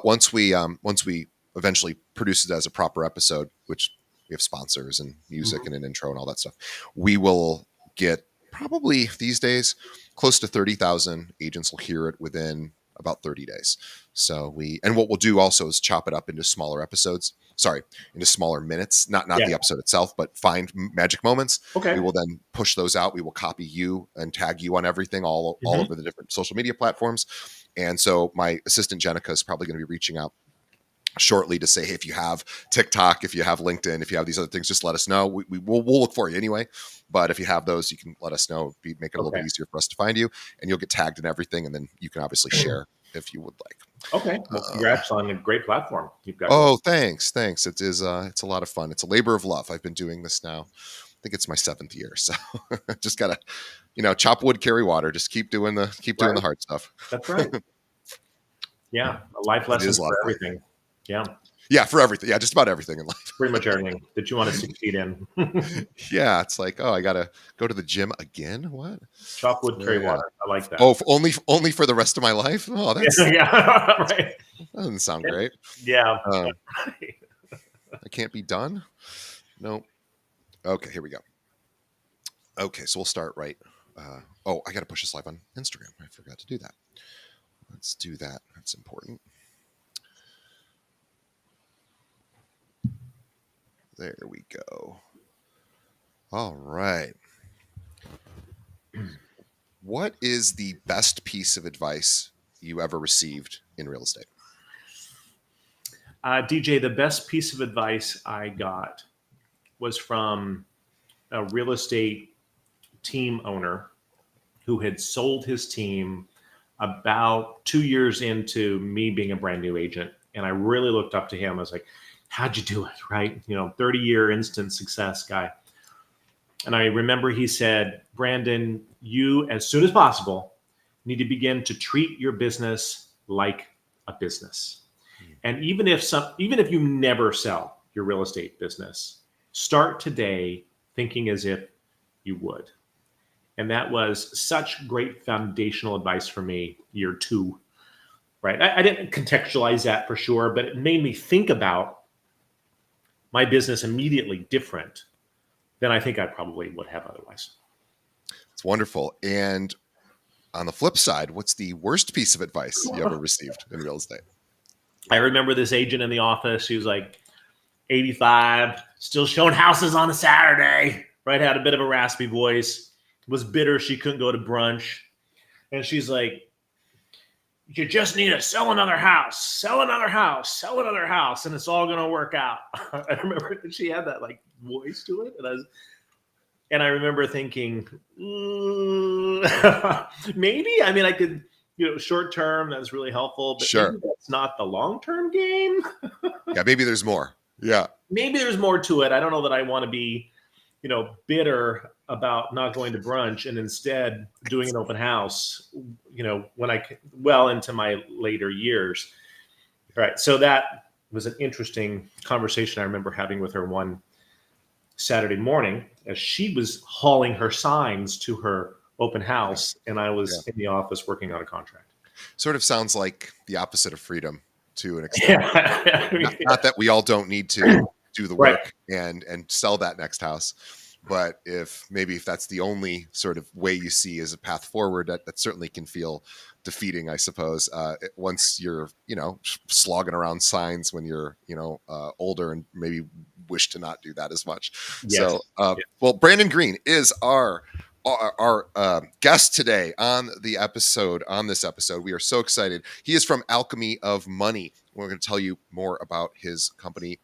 once we eventually produce it as a proper episode, which we have sponsors and music and an intro and all that stuff, we will get probably these days close to 30,000 agents will hear it within about 30 days. So what we'll do also is chop it up into smaller episodes. Sorry, into smaller minutes, not the episode itself, but find magic moments. Okay. We will then push those out. We will copy you and tag you on everything all over the different social media platforms. And so my assistant Jenica is probably going to be reaching out shortly to say, hey, if you have TikTok, if you have LinkedIn, if you have these other things, just let us know. We'll look for you anyway. But if you have those, you can let us know. Make it a little bit easier for us to find you, and you'll get tagged in everything. And then you can obviously share if you would like. Okay. Well, congrats on a great platform you've got. Oh, thanks. It is. It's a lot of fun. It's a labor of love. I've been doing this now. I think it's my 7th year. So just gotta, chop wood, carry water. Just keep doing the hard stuff. That's right. Yeah. A life lesson for everything. Yeah. Yeah, for everything. Yeah, just about everything in life. Pretty much everything that you want to succeed in. Yeah, it's like, I gotta go to the gym again. What? Chop wood, carry water. I like that. Oh, only for the rest of my life? Oh, that's right. That doesn't sound great. Yeah. I can't be done. No. Okay, here we go. Okay, so we'll start right. I got to push this live on Instagram. I forgot to do that. Let's do that. That's important. There we go. All right. What is the best piece of advice you ever received in real estate? DJ, the best piece of advice I got was from a real estate team owner who had sold his team about 2 years into me being a brand new agent. And I really looked up to him. I was like, how'd you do it? Right. 30-year instant success guy. And I remember he said, Brandon, you, as soon as possible, need to begin to treat your business like a business. And even if you never sell your real estate business, start today thinking as if you would. And that was such great foundational advice for me year 2. Right. I didn't contextualize that for sure, but it made me think about my business immediately different than I think I probably would have otherwise. It's wonderful. And on the flip side, what's the worst piece of advice you ever received in real estate? I remember this agent in the office. He was like 85, still showing houses on a Saturday, right? Had a bit of a raspy voice, was bitter she couldn't go to brunch. And she's like, you just need to sell another house, and it's all going to work out. I remember that she had that like voice to it. And I remember thinking, maybe, I could, short term, that's really helpful, but sure, maybe that's not the long-term game. Yeah. Maybe there's more. Yeah. Maybe there's more to it. I don't know that I want to be, bitter about not going to brunch and instead doing an open house, when well into my later years. All right. So that was an interesting conversation I remember having with her one Saturday morning as she was hauling her signs to her open house and I was in the office working on a contract. Sort of sounds like the opposite of freedom to an extent. Not that we all don't need to do the work and sell that next house. But if that's the only sort of way you see as a path forward, that certainly can feel defeating, I suppose. Once you're, slogging around signs when you're, older and maybe wish to not do that as much. Yes. So, well, Brandon Green is our guest today on this episode. We are so excited. He is from Alchemy of Money. We're going to tell you more about his company.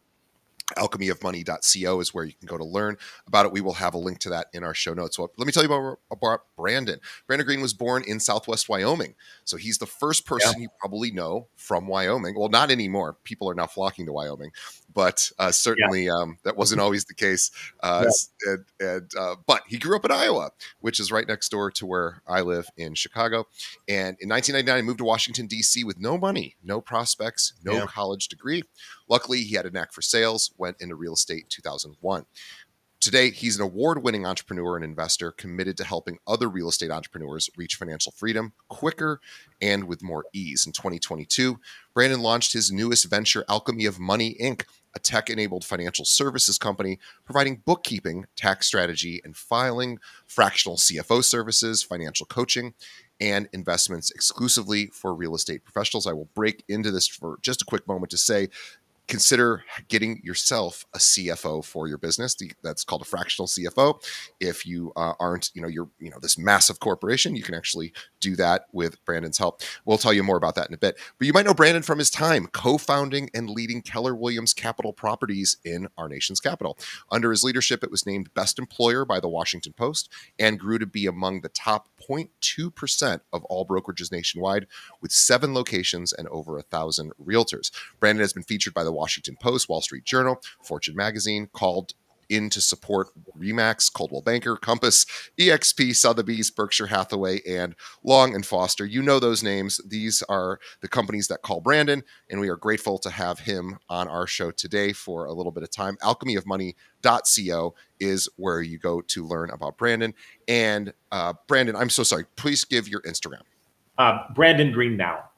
Alchemyofmoney.co is where you can go to learn about it. We will have a link to that in our show notes. Well, let me tell you about Brandon. Brandon Green was born in Southwest Wyoming. So he's the first person you probably know from Wyoming. Well, not anymore. People are now flocking to Wyoming, but certainly that wasn't always the case. But he grew up in Iowa, which is right next door to where I live in Chicago. And in 1999, he moved to Washington, D.C. with no money, no prospects, no college degree. Luckily, he had a knack for sales, went into real estate in 2001. Today, he's an award-winning entrepreneur and investor committed to helping other real estate entrepreneurs reach financial freedom quicker and with more ease. In 2022, Brandon launched his newest venture, Alchemy of Money, Inc., a tech-enabled financial services company providing bookkeeping, tax strategy, and filing, fractional CFO services, financial coaching, and investments exclusively for real estate professionals. I will break into this for just a quick moment to say, consider getting yourself a CFO for your business. That's called a fractional CFO. If you aren't, you're this massive corporation, you can actually do that with Brandon's help. We'll tell you more about that in a bit. But you might know Brandon from his time co-founding and leading Keller Williams Capital Properties in our nation's capital. Under his leadership, it was named Best Employer by the Washington Post and grew to be among the top 0.2% of all brokerages nationwide, with 7 locations and over 1,000 realtors. Brandon has been featured by the Washington Post, Wall Street Journal, Fortune Magazine, called in to support Remax, Coldwell Banker, Compass, EXP, Sotheby's, Berkshire Hathaway, and Long & Foster. You know those names. These are the companies that call Brandon, and we are grateful to have him on our show today for a little bit of time. Alchemyofmoney.co is where you go to learn about Brandon. And Brandon, I'm so sorry. Please give your Instagram. Brandon Green Now.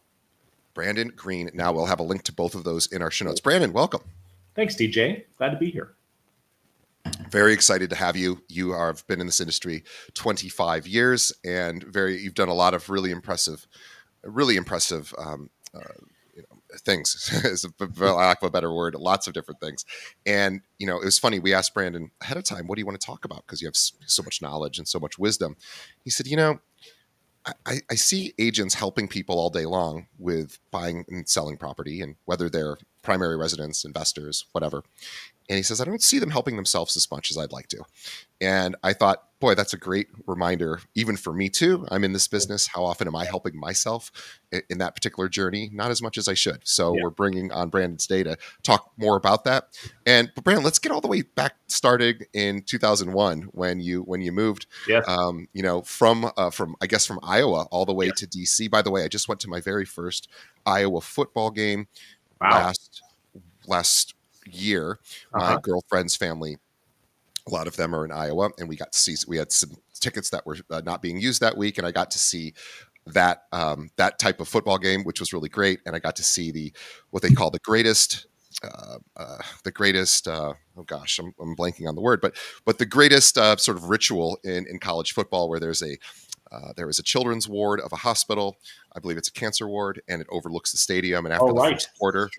Brandon Green Now. We'll have a link to both of those in our show notes. Brandon, welcome. Thanks, DJ. Glad to be here. Very excited to have you. You have been in this industry 25 years, and you've done a lot of really impressive things, for lack of a better word, lots of different things. And, it was funny. We asked Brandon ahead of time, what do you want to talk about? Because you have so much knowledge and so much wisdom. He said, I see agents helping people all day long with buying and selling property, and whether they're primary residents, investors, whatever. And he says, I don't see them helping themselves as much as I'd like to. And I thought, boy, that's a great reminder, even for me too. I'm in this business. How often am I helping myself in that particular journey? Not as much as I should. So We're bringing on Brandon today to talk more about that. But Brandon, let's get all the way back started in 2001 when you moved, from Iowa all the way to DC. By the way, I just went to my very first Iowa football game last year. My girlfriend's family, a lot of them are in Iowa, and we had some tickets that were not being used that week, and I got to see that type of football game, which was really great. And I got to see what they call the greatest. I'm blanking on the word, but the greatest sort of ritual in college football, where there is a children's ward of a hospital. I believe it's a cancer ward, and it overlooks the stadium. And after the first quarter,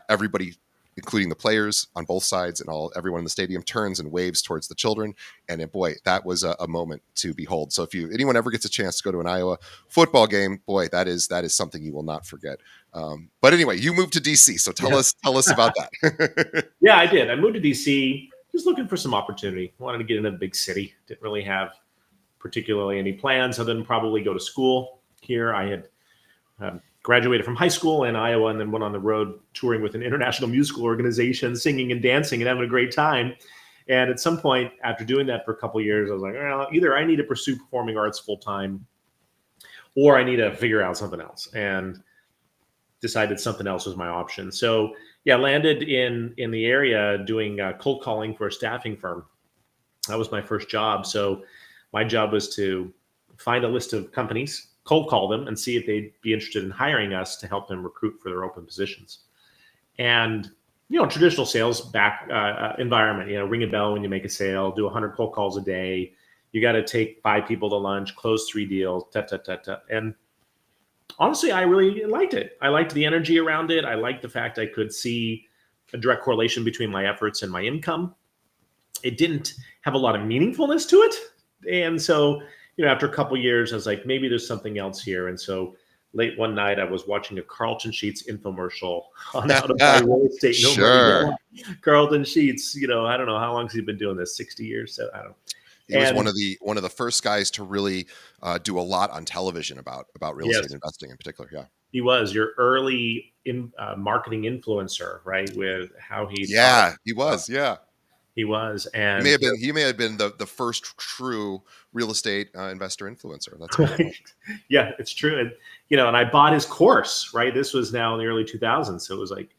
everybody, including the players on both sides and everyone in the stadium, turns and waves towards the children. And boy, that was a moment to behold. So if anyone ever gets a chance to go to an Iowa football game, boy, that is something you will not forget. But anyway, you moved to DC. So tell us about that. Yeah, I did. I moved to DC, just looking for some opportunity. Wanted to get into a big city. Didn't really have particularly any plans other than probably go to school here. I had graduated from high school in Iowa and then went on the road touring with an international musical organization, singing and dancing and having a great time. And at some point after doing that for a couple of years, I was like, well, either I need to pursue performing arts full time, or I need to figure out something else, and decided something else was my option. So landed in the area doing cold calling for a staffing firm. That was my first job. So my job was to find a list of companies, cold call them, and see if they'd be interested in hiring us to help them recruit for their open positions. And, traditional sales environment, ring a bell when you make a sale, do 100 cold calls a day. You got to take 5 people to lunch, close 3 deals, And honestly, I really liked it. I liked the energy around it. I liked the fact I could see a direct correlation between my efforts and my income. It didn't have a lot of meaningfulness to it. And so, after a couple of years, I was like, maybe there's something else here. And so late one night, I was watching a Carlton Sheets infomercial on how to buy real estate. Sure. Carlton Sheets, I don't know, how long has he been doing this? 60 years? So I don't know. He was one of the first guys to really do a lot on television about real estate investing in particular. Yeah. He was your early marketing influencer, right? With how he he was. He was, and he may have been the first true real estate investor influencer. That's right. Yeah, it's true. And and I bought his course. Right, this was now in the early 2000s, so it was like,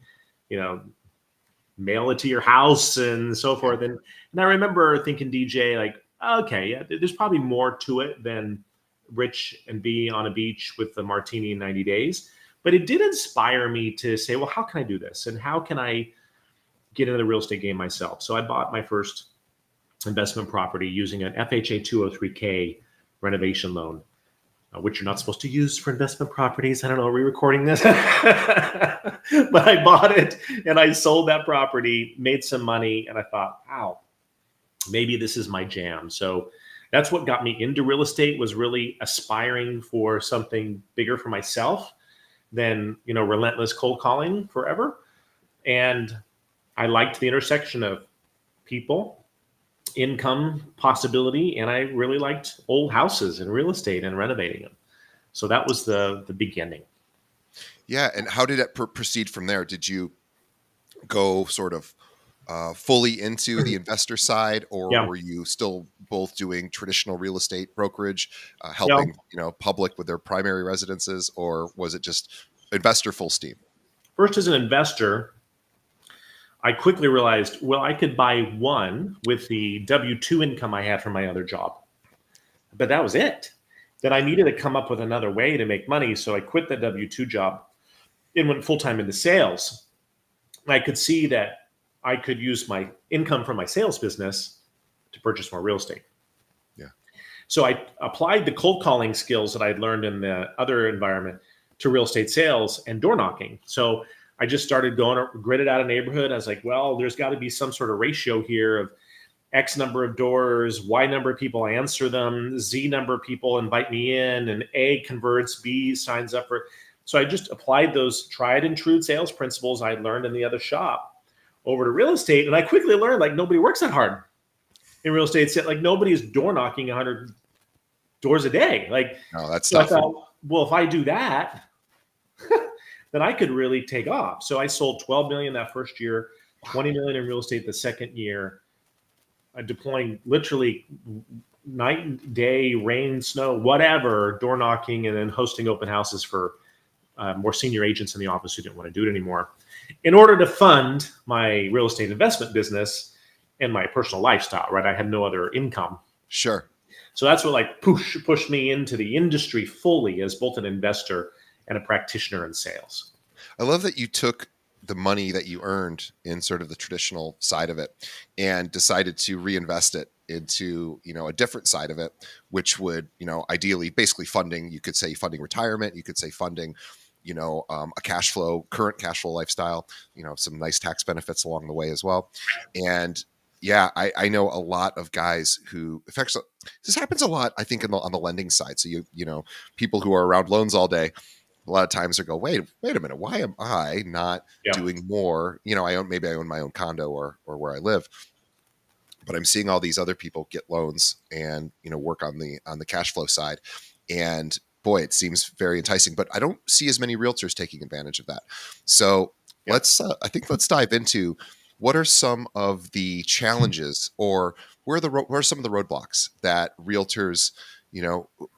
mail it to your house and so forth. And I remember thinking, DJ, like, okay, yeah, there's probably more to it than rich and be on a beach with the martini in 90 days. But it did inspire me to say, well, how can I do this? And how can I get into the real estate game myself? So I bought my first investment property using an FHA 203K renovation loan, which you're not supposed to use for investment properties. I don't know, are we recording this? But I bought it and I sold that property, made some money, and I thought, wow, maybe this is my jam. So that's what got me into real estate, was really aspiring for something bigger for myself than, relentless cold calling forever. And I liked the intersection of people, income possibility, and I really liked old houses and real estate and renovating them. So that was the beginning. Yeah. And how did it proceed from there? Did you go sort of fully into the investor side, or were you still both doing traditional real estate brokerage, helping public with their primary residences, or was it just investor full steam? First, as an investor, I quickly realized, well, I could buy one with the W-2 income I had from my other job, but that was it. Then I needed to come up with another way to make money, so I quit the W-2 job and went full-time into sales. I could see that I could use my income from my sales business to purchase more real estate. Yeah. So I applied the cold calling skills that I'd learned in the other environment to real estate sales and door knocking. So I just started gridded out a neighborhood. I was like, well, there's got to be some sort of ratio here of X number of doors, Y number of people answer them, Z number of people invite me in, and A converts, B signs up for. So I just applied those tried and true sales principles I learned in the other shop over to real estate. And I quickly learned, like, nobody works that hard in real estate. Like, nobody's door knocking 100 doors a day. Like, no, that's so tough. I thought, well, if I do that, then I could really take off. So I sold 12 million that first year, 20 million in real estate the second year, deploying literally night, day, rain, snow, whatever, door knocking, and then hosting open houses for more senior agents in the office who didn't want to do it anymore, in order to fund my real estate investment business and my personal lifestyle, right? I had no other income. Sure. So that's what pushed me into the industry fully as both an investor and a practitioner in sales. I love that you took the money that you earned in sort of the traditional side of it and decided to reinvest it into, a different side of it, which would, ideally basically funding, you could say funding retirement, you could say funding, a current cash flow lifestyle, some nice tax benefits along the way as well. And yeah, I know a lot of guys who, this happens a lot, I think, on the lending side. So people who are around loans all day, a lot of times they go, wait a minute, why am I not doing more? I own my own condo or where I live, but I'm seeing all these other people get loans and, work on the cash flow side. And boy, it seems very enticing, but I don't see as many realtors taking advantage of that. So let's dive into what are some of the challenges, or where are some of the roadblocks that realtors,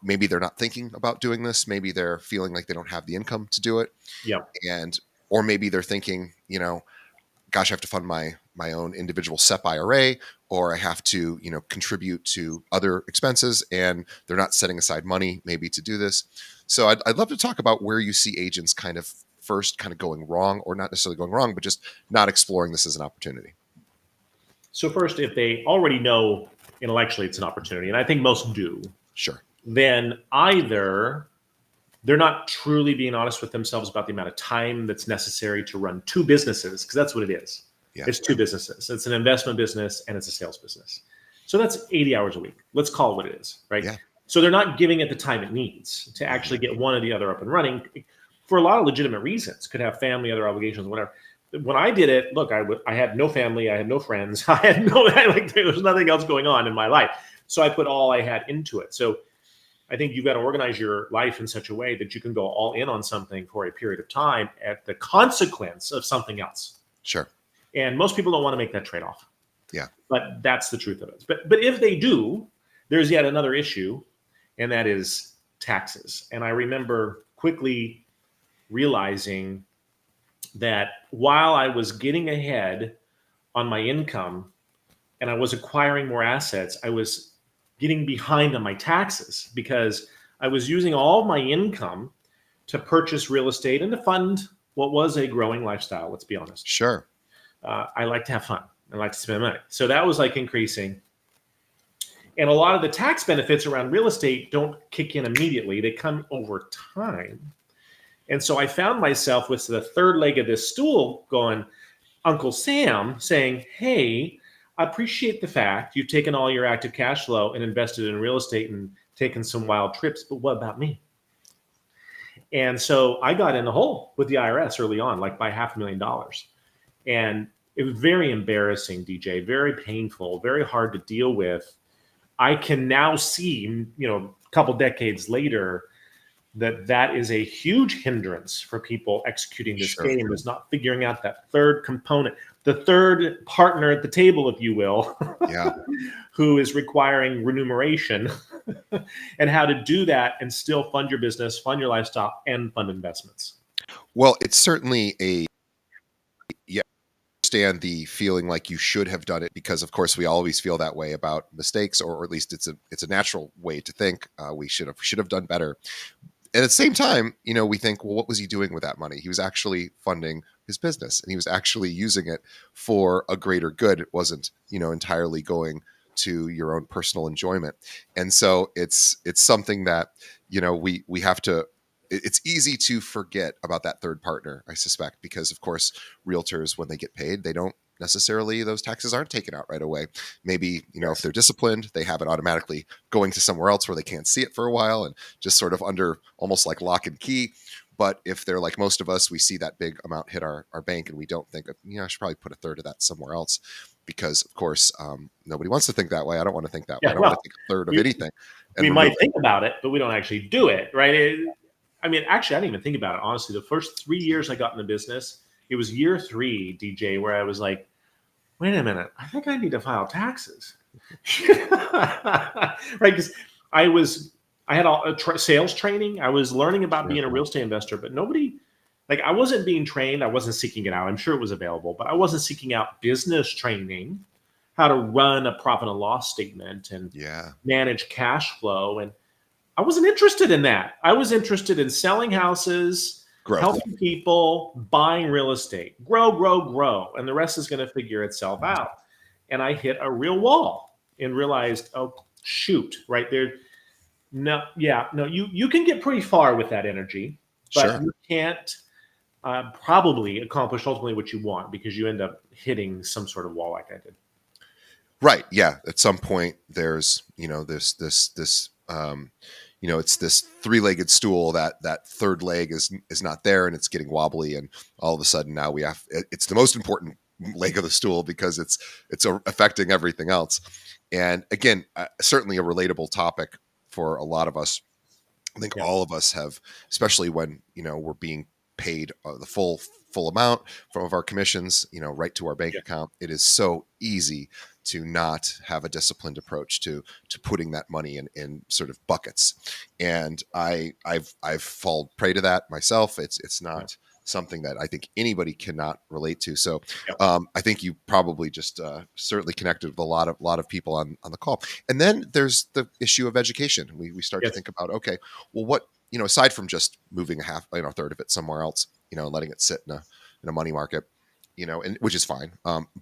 maybe they're not thinking about doing this. Maybe they're feeling like they don't have the income to do it. Yeah. Or maybe they're thinking, gosh, I have to fund my own individual SEP IRA, or I have to, contribute to other expenses, and they're not setting aside money maybe to do this. So I'd love to talk about where you see agents kind of going wrong, or not necessarily going wrong, but just not exploring this as an opportunity. So first, if they already know intellectually it's an opportunity, and I think most do, sure, then either they're not truly being honest with themselves about the amount of time that's necessary to run two businesses, because that's what it is. Yeah. It's two businesses. It's an investment business and it's a sales business. So that's 80 hours a week. Let's call it what it is, right? Yeah. So they're not giving it the time it needs to actually get one or the other up and running for a lot of legitimate reasons. Could have family, other obligations, whatever. When I did it, look, I had no family, I had no friends, there was nothing else going on in my life. So I put all I had into it. So I think you've got to organize your life in such a way that you can go all in on something for a period of time at the consequence of something else. Sure. And most people don't want to make that trade-off. Yeah. But that's the truth of it. But if they do, there's yet another issue, and that is taxes. And I remember quickly realizing that while I was getting ahead on my income and I was acquiring more assets, I was getting behind on my taxes because I was using all my income to purchase real estate and to fund what was a growing lifestyle. Let's be honest. Sure. I like to have fun. I like to spend money. So that was like increasing. And a lot of the tax benefits around real estate don't kick in immediately. They come over time. And so I found myself with the third leg of this stool going, Uncle Sam saying, hey, I appreciate the fact you've taken all your active cash flow and invested in real estate and taken some wild trips, but what about me? And so I got in the hole with the IRS early on, like by $500,000. And it was very embarrassing, DJ, very painful, very hard to deal with. I can now see, a couple decades later, that is a huge hindrance for people executing this Sure. game, is not figuring out that third component, the third partner at the table, if you will, Yeah. who is requiring remuneration and how to do that and still fund your business, fund your lifestyle, and fund investments. Well, it's certainly understand the feeling like you should have done it, because of course we always feel that way about mistakes, or at least it's a natural way to think. We should have done better. And at the same time, we think, well, what was he doing with that money? He was actually funding his business, and he was actually using it for a greater good. It wasn't, entirely going to your own personal enjoyment. And so it's something that, we have to, it's easy to forget about that third partner, I suspect, because of course, realtors, when they get paid, they don't necessarily, those taxes aren't taken out right away. Maybe, if they're disciplined, they have it automatically going to somewhere else where they can't see it for a while and just sort of under almost like lock and key. But if they're like most of us, we see that big amount hit our bank and we don't think, I should probably put a third of that somewhere else, because of course, nobody wants to think that way. I don't want to think that way. I don't want to think a third of anything. We might think about it, but we don't actually do it, right? Actually, I didn't even think about it. Honestly, the first 3 years I got in the business, it was year 3, DJ, where I was like, wait a minute, I think I need to file taxes. Right? Because I had all sales training. I was learning about being a real estate investor, but nobody, I wasn't being trained. I wasn't seeking it out. I'm sure it was available, but I wasn't seeking out business training, how to run a profit and loss statement and manage cash flow. And I wasn't interested in that. I was interested in selling houses, helping people, buying real estate, grow, and the rest is going to figure itself out. And I hit a real wall and realized, oh, shoot, right there. No, you can get pretty far with that energy, but you can't probably accomplish ultimately what you want, because you end up hitting some sort of wall like I did. Right. Yeah. At some point there's, this it's this three-legged stool that third leg is not there, and it's getting wobbly. And all of a sudden now it's the most important leg of the stool, because it's affecting everything else. And again, certainly a relatable topic for a lot of us. I think all of us have, especially when, we're being paid the full amount from our commissions, right to our bank account. It is so easy to not have a disciplined approach to putting that money in sort of buckets. And I've fallen prey to that myself. It's not something that I think anybody cannot relate to. So I think you probably just certainly connected with a lot of people on the call. And then there's the issue of education. We start to think about, okay, well, what, aside from just moving a third of it somewhere else, letting it sit in a money market, and which is fine.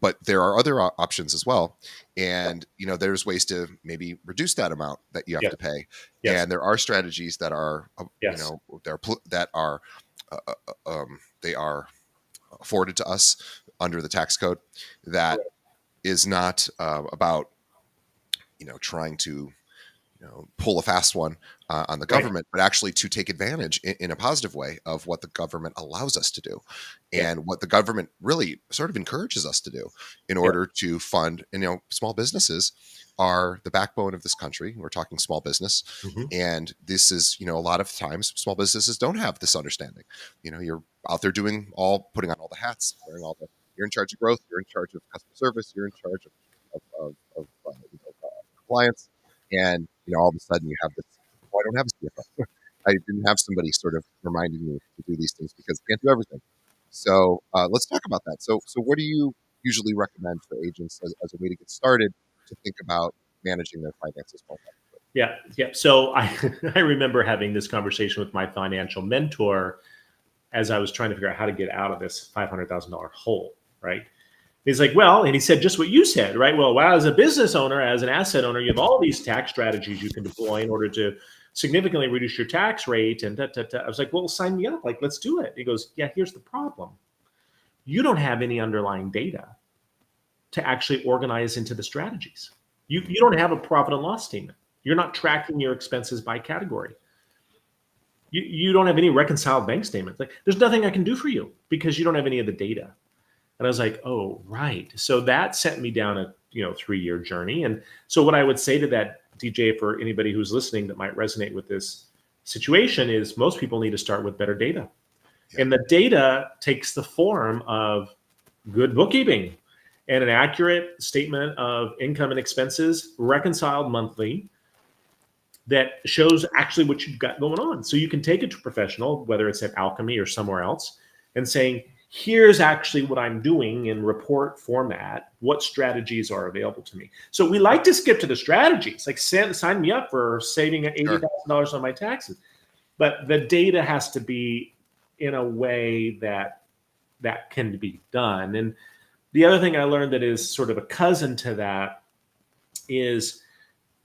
But there are other options as well. And, there's ways to maybe reduce that amount that you have to pay. And there are strategies that are, they are afforded to us under the tax code that is not about, trying to, pull a fast one on the government, but actually to take advantage in a positive way of what the government allows us to do, and what the government really sort of encourages us to do in order to fund. And, small businesses are the backbone of this country. We're talking small business. And this is, a lot of times small businesses don't have this understanding. You're out there putting on all the hats, you're in charge of growth, you're in charge of customer service, you're in charge of compliance. And, all of a sudden you have this, I don't have a CFO. I didn't have somebody sort of reminding me to do these things, because I can't do everything. So let's talk about that. So what do you, usually recommend for agents as a way to get started to think about managing their finances more effectively. Yeah. So I remember having this conversation with my financial mentor as I was trying to figure out how to get out of this $500,000 hole, right? He's like, well, and he said just what you said, right? Well, as a business owner, as an asset owner, you have all these tax strategies you can deploy in order to significantly reduce your tax rate. And I was like, well, sign me up. Like, let's do it. He goes, yeah, here's the problem. You don't have any underlying data to actually organize into the strategies. You don't have a profit and loss statement. You're not tracking your expenses by category. You don't have any reconciled bank statements. Like, there's nothing I can do for you because you don't have any of the data. And I was like, oh, right. So that sent me down a 3-year journey. And so what I would say to that, DJ, for anybody who's listening that might resonate with this situation, is most people need to start with better data. Yeah. And the data takes the form of good bookkeeping and an accurate statement of income and expenses reconciled monthly that shows actually what you've got going on. So you can take it to a professional, whether it's at Alchemy or somewhere else, and saying, here's actually what I'm doing in report format. What strategies are available to me? So we like to skip to the strategies, like sign me up for saving $80,000 on my taxes. But the data has to be in a way that can be done. And the other thing I learned that is sort of a cousin to that is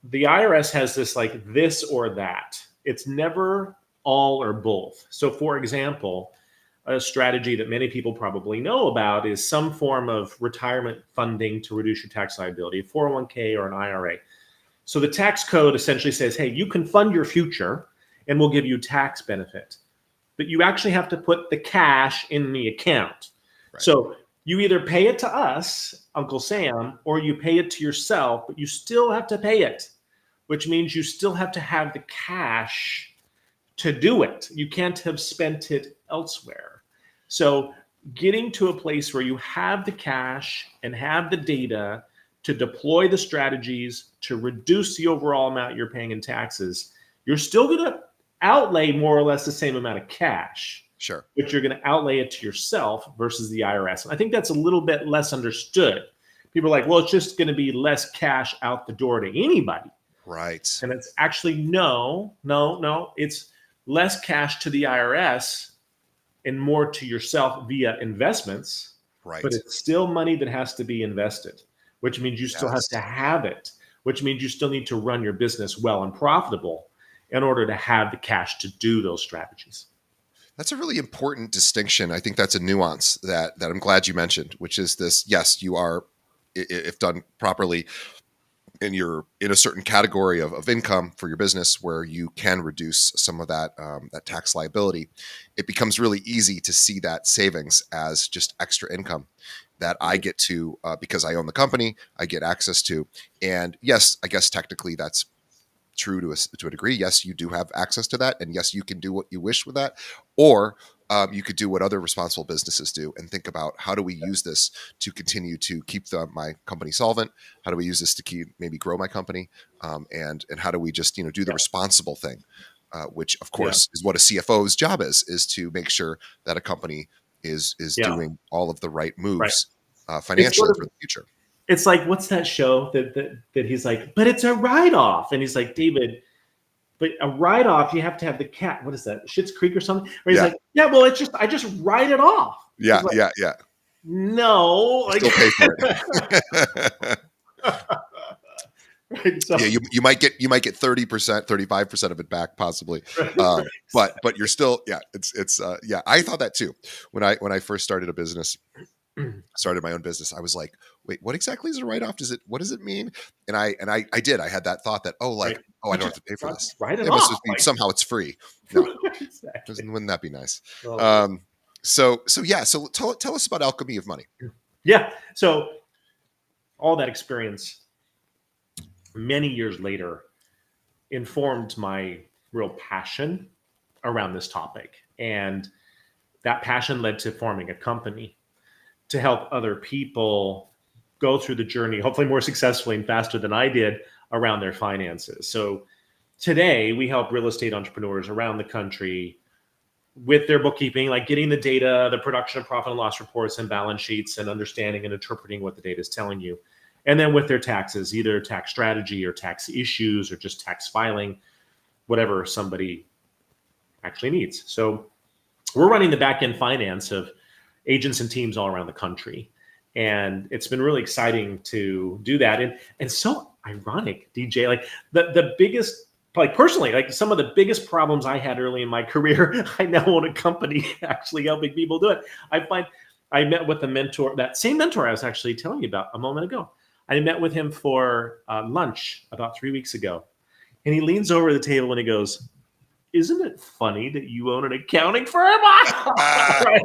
the IRS has this like this or that. It's never all or both. So for example, a strategy that many people probably know about is some form of retirement funding to reduce your tax liability, a 401k or an IRA. So the tax code essentially says, hey, you can fund your future and we'll give you tax benefit, but you actually have to put the cash in the account. Right. So you either pay it to us, Uncle Sam, or you pay it to yourself, but you still have to pay it, which means you still have to have the cash to do it. You can't have spent it elsewhere. So getting to a place where you have the cash and have the data to deploy the strategies to reduce the overall amount you're paying in taxes, you're still going to outlay more or less the same amount of cash. Sure. But you're going to outlay it to yourself versus the IRS. And I think that's a little bit less understood. People are like, well, it's just going to be less cash out the door to anybody. Right. And it's actually no. It's less cash to the IRS and more to yourself via investments. Right. But it's still money that has to be invested, which means you still have to have it, which means you still need to run your business well and profitable in order to have the cash to do those strategies. That's a really important distinction. I think that's a nuance that I'm glad you mentioned, which is this: yes, you are, if done properly, and you're in a certain category of income for your business where you can reduce some of that that tax liability, it becomes really easy to see that savings as just extra income that I get to, because I own the company, I get access to. And yes, I guess technically that's true to a degree. Yes, you do have access to that. And yes, you can do what you wish with that. Or you could do what other responsible businesses do and think about, how do we use this to continue to keep my company solvent? How do we use this to maybe grow my company? And how do we just do the responsible thing, which of course is what a CFO's job is to make sure that a company is doing all of the right moves financially for the future. It's like, what's that show that he's like, but it's a write-off, and he's like, David, but a write-off, you have to have the cat. What is that? Schitt's Creek or something? Where he's like, yeah, well, I just write it off. Yeah, like, yeah. No, still pay for it. Right, so. Yeah, you might get 30%, 35% of it back, possibly. But you're still, it's I thought that too when I first started my own business. I was like, wait, what exactly is a write-off? What does it mean? And I had that thought that, I don't have to pay for this. Write it must off. Somehow it's free. No, exactly. Wouldn't that be nice? So tell us about Alchemy of Money. Yeah. So all that experience many years later informed my real passion around this topic. And that passion led to forming a company to help other people go through the journey, hopefully more successfully and faster than I did, around their finances. So today we help real estate entrepreneurs around the country with their bookkeeping, like getting the data, the production of profit and loss reports and balance sheets, and understanding and interpreting what the data is telling you. And then with their taxes, either tax strategy or tax issues or just tax filing, whatever somebody actually needs. So we're running the back end finance of agents and teams all around the country. And it's been really exciting to do that. And so ironic, DJ, like the biggest, like personally, like some of the biggest problems I had early in my career, I now own a company actually helping people do it. I met with a mentor, that same mentor I was actually telling you about a moment ago. I met with him for lunch about 3 weeks ago. And he leans over the table and he goes, "Isn't it funny that you own an accounting firm?" I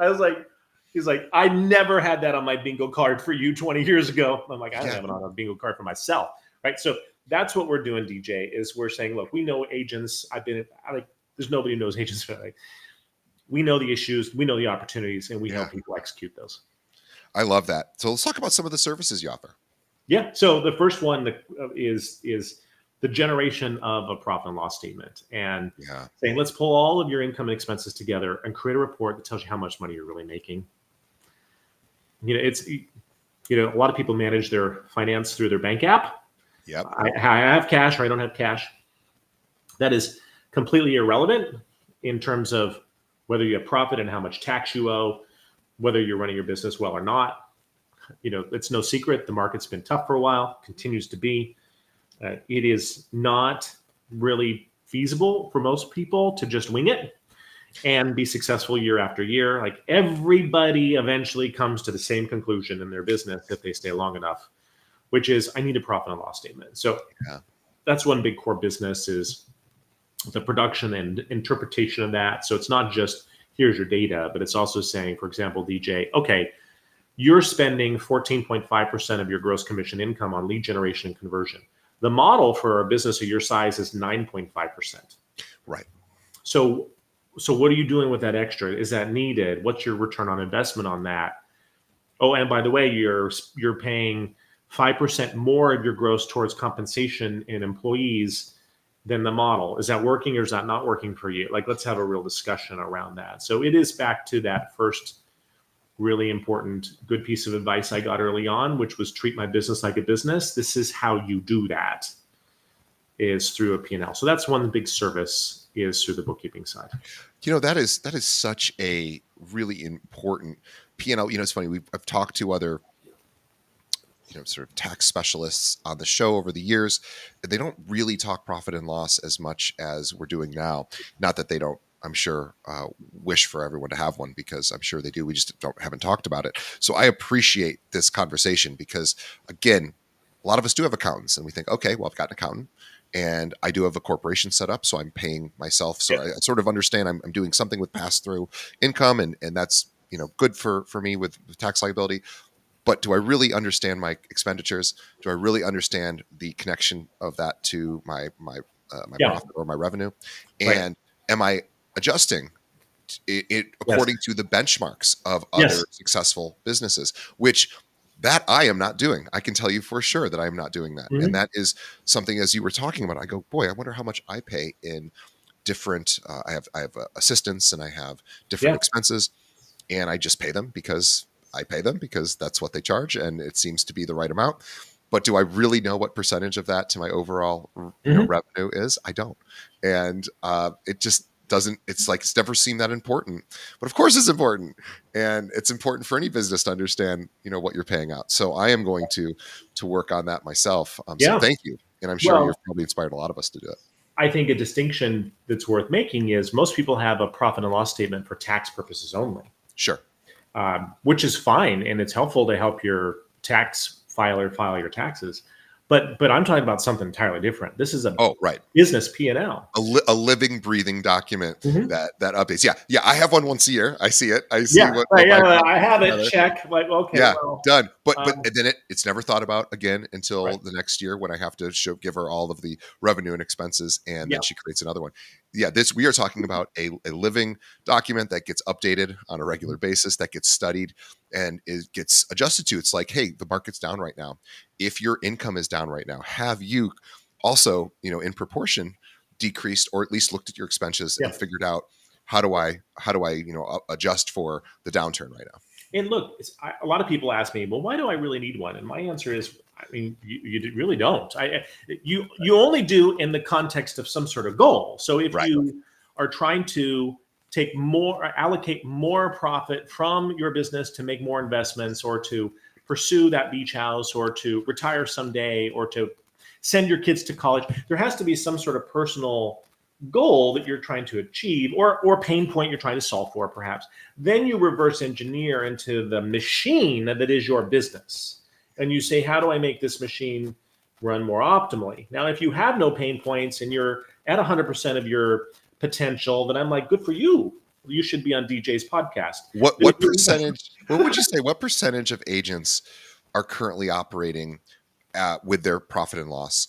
was like, he's like, "I never had that on my bingo card for you 20 years ago." I'm like, I don't have it on a bingo card for myself. Right. So that's what we're doing, DJ, is we're saying, look, we know agents. There's nobody who knows agents, but like, we know the issues, we know the opportunities, and we help people execute those. I love that. So let's talk about some of the services you offer. Yeah. So the first one is the generation of a profit and loss statement, and saying, let's pull all of your income and expenses together and create a report that tells you how much money you're really making. A lot of people manage their finance through their bank app. Yep. I have cash or I don't have cash. That is completely irrelevant in terms of whether you have profit and how much tax you owe, whether you're running your business well or not. It's no secret. The market's been tough for a while, continues to be. It is not really feasible for most people to just wing it and be successful year after year. Like everybody eventually comes to the same conclusion in their business if they stay long enough, which is I need a profit and loss statement. So that's one big core business is the production and interpretation of that. So it's not just here's your data, but it's also saying, for example, DJ, okay, you're spending 14.5% of your gross commission income on lead generation and conversion. The model for a business of your size is 9.5%. Right. So what are you doing with that extra? Is that needed? What's your return on investment on that? Oh, and by the way, you're paying 5% more of your gross towards compensation in employees than the model. Is that working or is that not working for you? Like, let's have a real discussion around that. So it is back to that first really important, good piece of advice I got early on, which was treat my business like a business. This is how you do that, is through a P&L. So that's one big service is through the bookkeeping side. That is such a really important P&L. It's funny. I've talked to other, sort of tax specialists on the show over the years. They don't really talk profit and loss as much as we're doing now. Not that they don't, I'm sure, wish for everyone to have one, because I'm sure they do. We just haven't talked about it. So I appreciate this conversation because, again, a lot of us do have accountants and we think, okay, well, I've got an accountant and I do have a corporation set up, so I'm paying myself. So I sort of understand I'm doing something with pass-through income, and that's good for me with tax liability. But do I really understand my expenditures? Do I really understand the connection of that to my profit or my revenue? And am I adjusting it according to the benchmarks of other successful businesses, which that I am not doing. I can tell you for sure that I am not doing that. Mm-hmm. And that is something, as you were talking about, I go, boy, I wonder how much I pay in different, I have assistants and I have different expenses, and I just pay them because I pay them because that's what they charge. And it seems to be the right amount. But do I really know what percentage of that to my overall revenue is? I don't. And it just doesn't, it's like, it's never seemed that important, but of course it's important. And it's important for any business to understand, what you're paying out. So I am going to work on that myself. So thank you. And I'm sure you've probably inspired a lot of us to do it. I think a distinction that's worth making is most people have a profit and loss statement for tax purposes only. Sure. Which is fine. And it's helpful to help your tax filer file your taxes. But I'm talking about something entirely different. This is a business P&L. A living, breathing document that updates. Yeah. I have one once a year. I see it. I see what I have it. Check. Like, okay. Yeah, done. But then it's never thought about again until the next year when I have to give her all of the revenue and expenses, and then she creates another one. Yeah, we are talking about a living document that gets updated on a regular basis, that gets studied, and it gets adjusted to. It's like, hey, the market's down right now. If your income is down right now, have you also, in proportion, decreased or at least looked at your expenses Yeah. and figured out how do I adjust for the downturn right now? And look, a lot of people ask me, well, why do I really need one? And my answer is, I mean, you really don't. You only do in the context of some sort of goal. So if Right. you are trying to take more, or allocate more profit from your business to make more investments, or to pursue that beach house, or to retire someday, or to send your kids to college, there has to be some sort of personal goal that you're trying to achieve, or pain point you're trying to solve for, perhaps. Then you reverse engineer into the machine that is your business, and you say, how do I make this machine run more optimally? Now, if you have no pain points and you're at 100% of your potential, then I'm like, good for you. You should be on DJ's podcast. What percentage? What would you say? What percentage of agents are currently operating with their profit and loss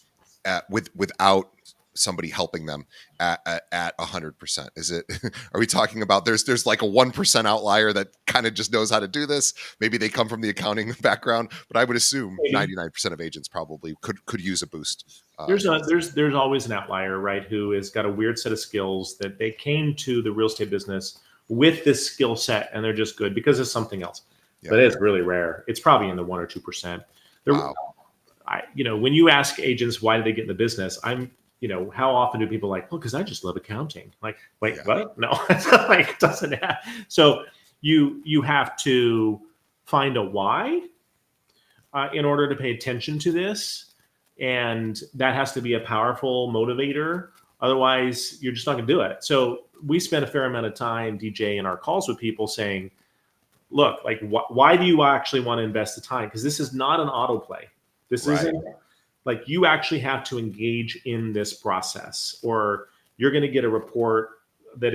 without somebody helping them at 100%? Is it, are we talking about there's like a 1% outlier that kind of just knows how to do this? Maybe they come from the accounting background, but I would assume 99% of agents probably could use a boost. There's always an outlier, right? Who has got a weird set of skills that they came to the real estate business with this skill set, and they're just good because of something else. Yeah. But it's really rare. It's probably in the 1 or 2%. Wow. When you ask agents why did they get in the business, how often do people like, well, because I just love accounting. Like, wait, what? No, like it doesn't have. So you have to find a why in order to pay attention to this. And that has to be a powerful motivator. Otherwise, you're just not going to do it. So we spend a fair amount of time, DJ, in our calls with people saying, look, like, why do you actually want to invest the time? Because this is not an autoplay. This isn't like, you actually have to engage in this process, or you're going to get a report that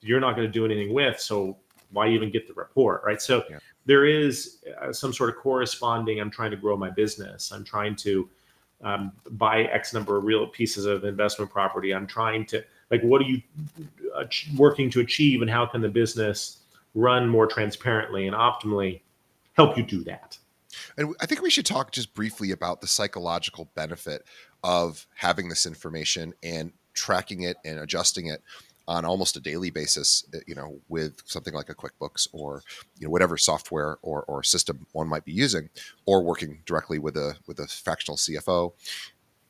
you're not going to do anything with. So why even get the report, right? So there is some sort of corresponding, I'm trying to grow my business. I'm trying to buy X number of real pieces of investment property. I'm trying to, like, what are you working to achieve, and how can the business run more transparently and optimally help you do that? And I think we should talk just briefly about the psychological benefit of having this information and tracking it and adjusting it on almost a daily basis, with something like a QuickBooks or, whatever software or system one might be using, or working directly with a fractional CFO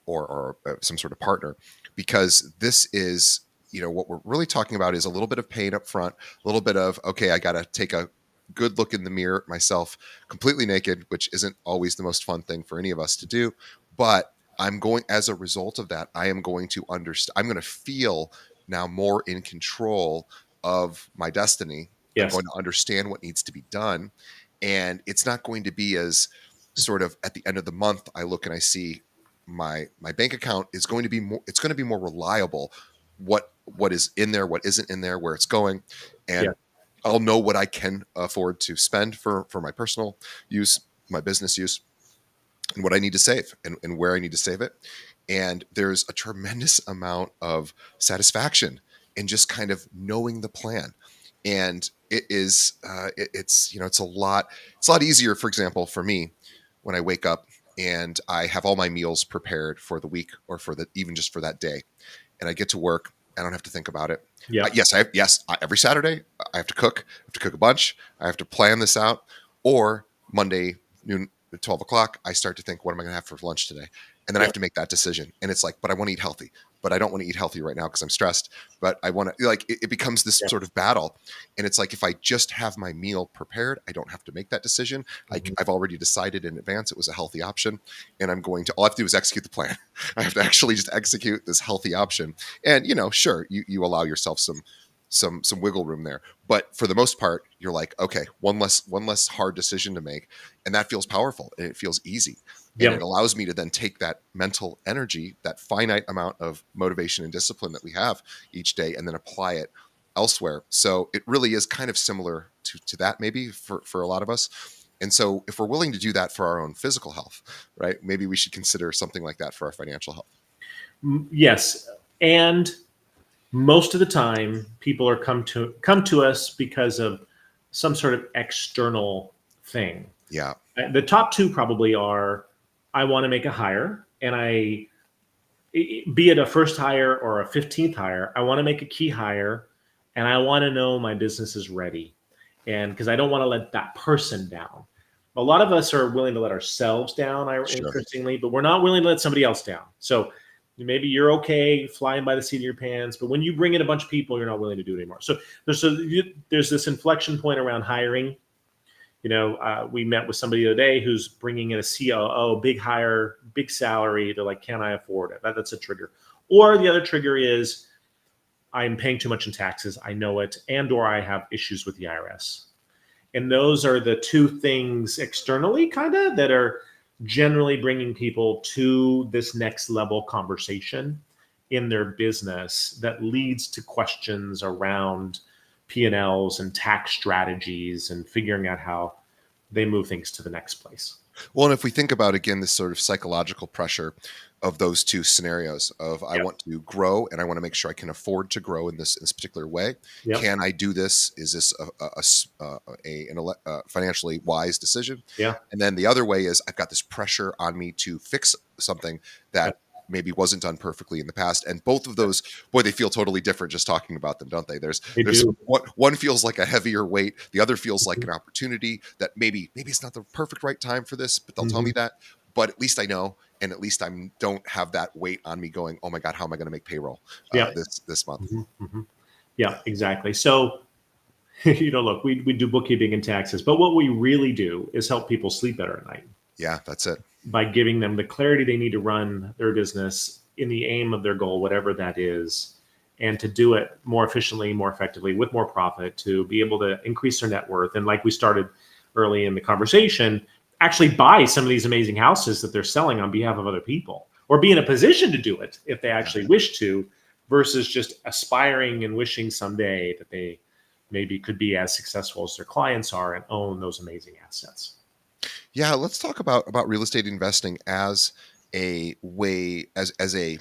or some sort of partner, because this is, what we're really talking about is a little bit of pain up front, a little bit of, okay, I got to take a good look in the mirror myself, completely naked, which isn't always the most fun thing for any of us to do. But as a result of that, I am going to understand, I'm going to feel now more in control of my destiny. Yes. I'm going to understand what needs to be done. And it's not going to be as sort of at the end of the month, I look and I see my bank account is going to be more, it's going to be more reliable. What is in there, what isn't in there, where it's going. And I'll know what I can afford to spend for my personal use, my business use, and what I need to save and where I need to save it. And there's a tremendous amount of satisfaction in just kind of knowing the plan. And it's a lot easier, for example, for me, when I wake up and I have all my meals prepared for the week, or even just for that day, and I get to work. I don't have to think about it. Yeah. Every Saturday I have to cook. I have to cook a bunch. I have to plan this out. Or Monday noon, 12 o'clock, I start to think, what am I going to have for lunch today? And then I have to make that decision. And it's like, but I want to eat healthy. But I don't want to eat healthy right now because I'm stressed. But I want to, it becomes this sort of battle. And it's like, if I just have my meal prepared, I don't have to make that decision. Mm-hmm. I've already decided in advance it was a healthy option. And all I have to do is execute the plan. I have to actually just execute this healthy option. And, sure, you allow yourself some wiggle room there. But for the most part, you're like, okay, one less hard decision to make. And that feels powerful and it feels easy. And it allows me to then take that mental energy, that finite amount of motivation and discipline that we have each day, and then apply it elsewhere. So it really is kind of similar to that, maybe for a lot of us. And so if we're willing to do that for our own physical health, right, maybe we should consider something like that for our financial health. Yes. And most of the time, people are come to us because of some sort of external thing. Yeah. The top two probably are, I want to make a hire, and be it a first hire or a 15th hire, I want to make a key hire and I want to know my business is ready. And because I don't want to let that person down. A lot of us are willing to let ourselves down, interestingly, but we're not willing to let somebody else down. So maybe you're okay flying by the seat of your pants, but when you bring in a bunch of people, you're not willing to do it anymore. So there's this inflection point around hiring. We met with somebody the other day who's bringing in a COO, big hire, big salary. They're like, can I afford it? That's a trigger. Or the other trigger is I'm paying too much in taxes. I know it. And/or I have issues with the IRS. And those are the two things externally that are generally bringing people to this next level conversation in their business that leads to questions around P&Ls and tax strategies and figuring out how they move things to the next place. Well, and if we think about, again, this sort of psychological pressure of those two scenarios of I want to grow and I want to make sure I can afford to grow in this particular way. Yep. Can I do this? Is this a financially wise decision? Yeah. And then the other way is I've got this pressure on me to fix something that maybe wasn't done perfectly in the past. And both of those, boy, they feel totally different just talking about them, don't they? There's one feels like a heavier weight. The other feels like an opportunity that maybe it's not the perfect right time for this, but they'll tell me that. But at least I know, and at least I don't have that weight on me going, oh my God, how am I going to make payroll this month? Yeah, exactly. So, look, we do bookkeeping and taxes, but what we really do is help people sleep better at night. Yeah, that's it. By giving them the clarity they need to run their business in the aim of their goal, whatever that is, and to do it more efficiently, more effectively, with more profit, to be able to increase their net worth. And like we started early in the conversation, actually buy some of these amazing houses that they're selling on behalf of other people, or be in a position to do it if they actually wish to, versus just aspiring and wishing someday that they maybe could be as successful as their clients are and own those amazing assets. Yeah, let's talk about real estate investing as a way, as a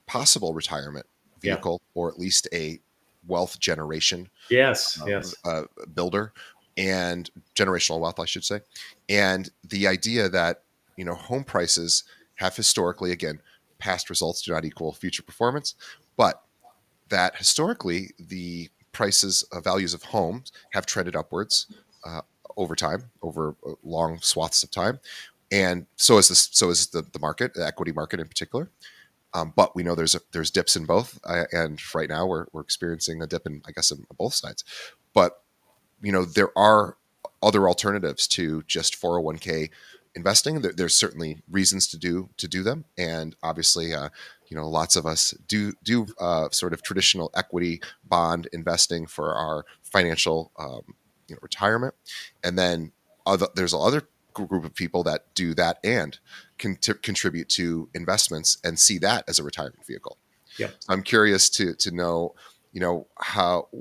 possible retirement vehicle, or at least a wealth generation builder, and generational wealth, I should say. And the idea that, home prices have historically, again, past results do not equal future performance, but that historically the values of homes have trended upwards over time, over long swaths of time. And so is the market, the equity market in particular. But we know there's dips in both. And right now we're experiencing a dip in, I guess, in both sides. But, there are other alternatives to just 401k investing. There's certainly reasons to do them. And obviously, lots of us do sort of traditional equity bond investing for our financial retirement. And then there's other group of people that do that and can contribute to investments and see that as a retirement vehicle. Yeah. So I'm curious to know,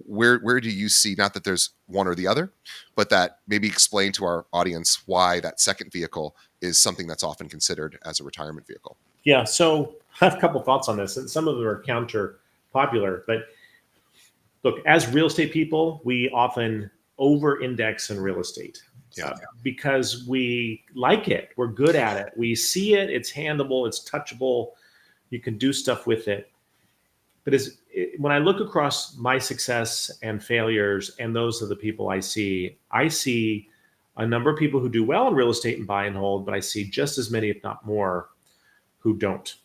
where do you see, not that there's one or the other, but that maybe explain to our audience why that second vehicle is something that's often considered as a retirement vehicle. Yeah. So I have a couple thoughts on this, and some of them are counter popular, but look, as real estate people, we often over-index in real estate because we like it. We're good at it. We see it. It's handleable. It's touchable. You can do stuff with it. But when I look across my success and failures, and those are the people I see a number of people who do well in real estate and buy and hold, but I see just as many, if not more, who don't,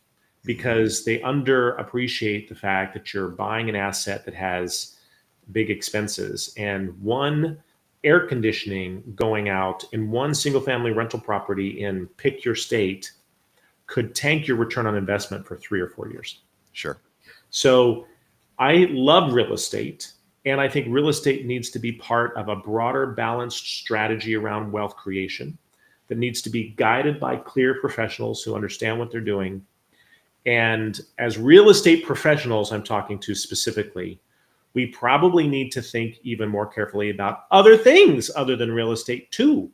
because they underappreciate the fact that you're buying an asset that has big expenses, and one air conditioning going out in one single family rental property in pick your state could tank your return on investment for 3 or 4 years. Sure. So I love real estate, and I think real estate needs to be part of a broader, balanced strategy around wealth creation that needs to be guided by clear professionals who understand what they're doing. And as real estate professionals, I'm talking to specifically, we probably need to think even more carefully about other things other than real estate too.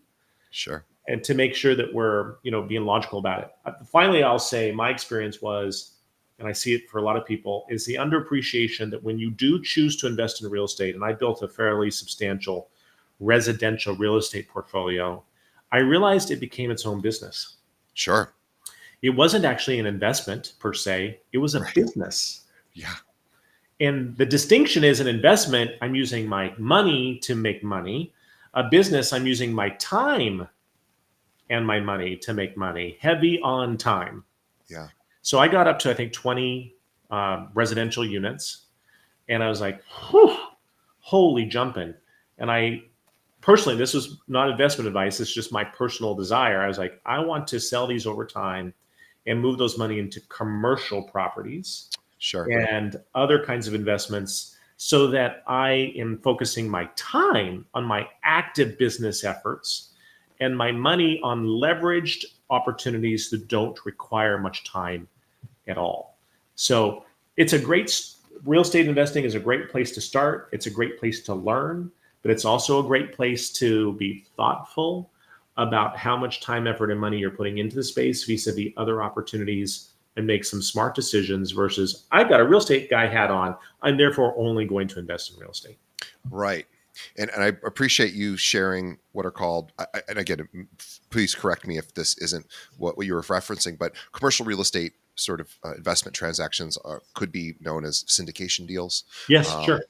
Sure. And to make sure that we're, being logical about it. Finally, I'll say my experience was, and I see it for a lot of people, is the underappreciation that when you do choose to invest in real estate, and I built a fairly substantial residential real estate portfolio, I realized it became its own business. Sure. It wasn't actually an investment per se. It was a Right. business. Yeah. And the distinction is an investment, I'm using my money to make money. A business, I'm using my time and my money to make money, heavy on time. Yeah. So I got up to, I think, 20 residential units. And I was like, whew, holy jumping. And I personally, this was not investment advice. It's just my personal desire. I was like, I want to sell these over time and move those money into commercial properties Sure. and other kinds of investments so that I am focusing my time on my active business efforts and my money on leveraged opportunities that don't require much time at all. So it's a great real estate investing is a great place to start. It's a great place to learn, but it's also a great place to be thoughtful about how much time, effort, and money you're putting into the space vis-a-vis other opportunities and make some smart decisions versus I've got a real estate guy hat on. I'm therefore only going to invest in real estate. Right. And I appreciate you sharing what are called, and again, please correct me if this isn't what you were referencing, but commercial real estate sort of investment transactions could be known as syndication deals. Yes, sure.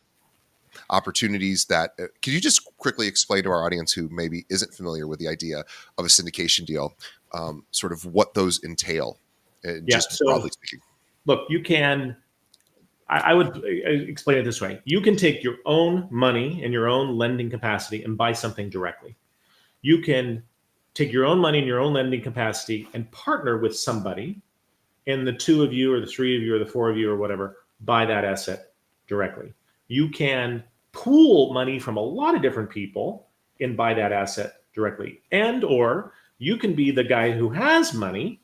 Opportunities that, could you just quickly explain to our audience who maybe isn't familiar with the idea of a syndication deal, sort of what those entail, just So broadly speaking? look, you can, I would explain it this way. You can take your own money and your own lending capacity and buy something directly. You can take your own money and your own lending capacity and partner with somebody, and the two of you or the three of you or the four of you or whatever buy that asset directly. You can pool money from a lot of different people and buy that asset directly. And or you can be the guy who has money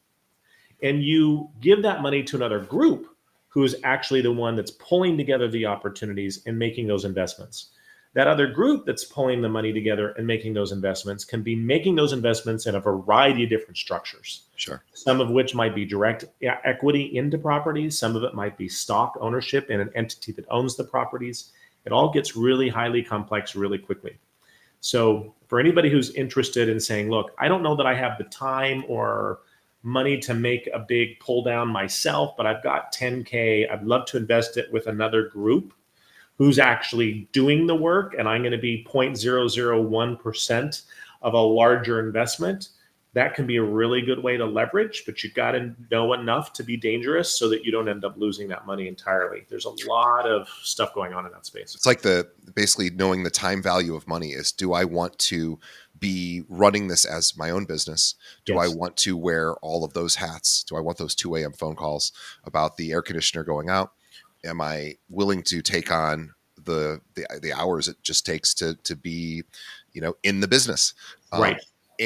and you give that money to another group who is actually the one that's pulling together the opportunities and making those investments. That other group that's pulling the money together and making those investments can be making those investments in a variety of different structures. Sure. Some of which might be direct equity into properties. Some of it might be stock ownership in an entity that owns the properties. It all gets really highly complex really quickly. So for anybody who's interested in saying, look, I don't know that I have the time or money to make a big pull down myself, but I've got 10K. I'd love to invest it with another group who's actually doing the work, and I'm going to be 0.001% of a larger investment. That can be a really good way to leverage, but you've got to know enough to be dangerous so that you don't end up losing that money entirely. There's a lot of stuff going on in that space. It's like basically knowing the time value of money is, do I want to be running this as my own business? Do I want to wear all of those hats? Do I want those 2 a.m. phone calls about the air conditioner going out? Am I willing to take on the hours it just takes to be, in the business? Right.